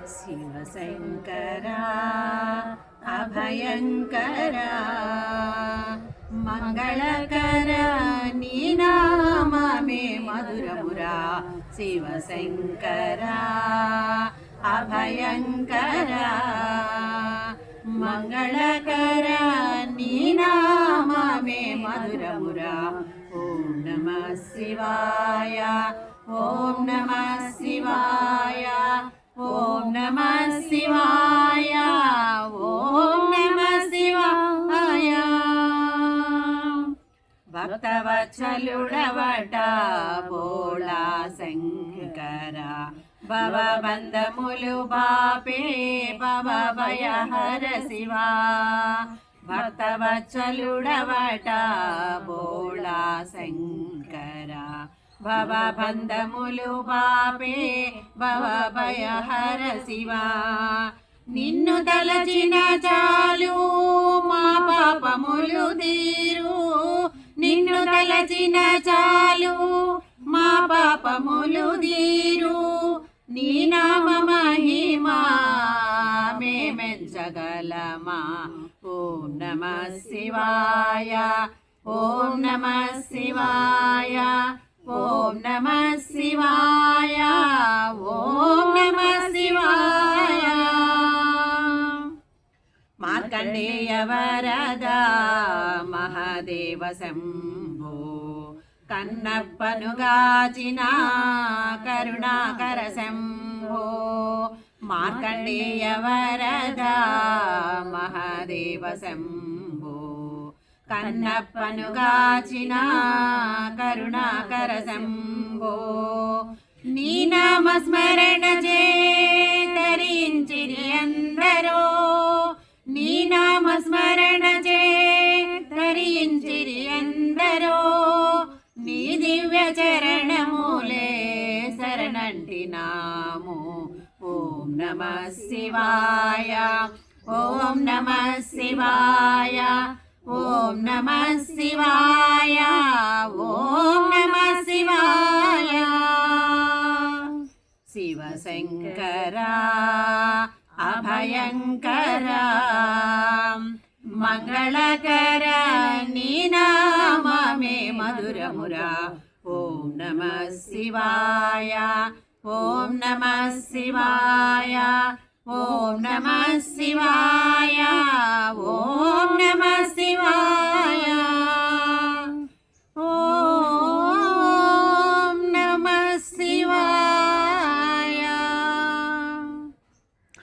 శివశంకరా అభయంకరా మంగళకరా నీ నామమే మధురమురా శివశంకరా అభయంకరా మంగళకరా నీ నామమే మధురమురా ఓం నమః శివాయ ఓం నమః శివాయ ఓం నమః శివాయ ఓం నమః శివాయ భక్తవత్సలుడవట బోళా శంకర భవబంధములు బాపే భవభయహర శివా భక్తవత్సలుడవట బోళా శంకర భవబంధములు బాపే భవభయహర శివా నిన్ను తలచిన చాలు మా పాపములు తీరు నిన్ను తలచిన చాలు మా పాపములు తీరు నీ నామ మహిమా మేమెంచగలమా ఓం నమః శివాయ ఓం నమః శివాయ ఓం నమః శివాయ ఓం నమః శివాయ మార్కండేయ వరద మహాదేవ శంభో కన్నప్పనుగాచిన కరుణాకర శంభో మార్కండేయ వరద మహాదేవ శంభో కన్నప్పనుగాచిన కరుణాకర శంభో నీ నామస్మరణ చేతరించిరి ఎందరో నీ నామస్మరణ చేతరించిరి ఎందరో నీ దివ్య చరణములే శరణంటినాము ఓం నమః శివాయ ఓం నమః శివాయ ఓం నమః శివాయ ఓం నమః శివాయ శివశంకరా అభయంకరా మంగళకరా నీ నామమే మధురమురా ఓం నమః శివాయ ఓం నమః శివాయ ఓం నమః శివాయ ఓం నమః శివాయ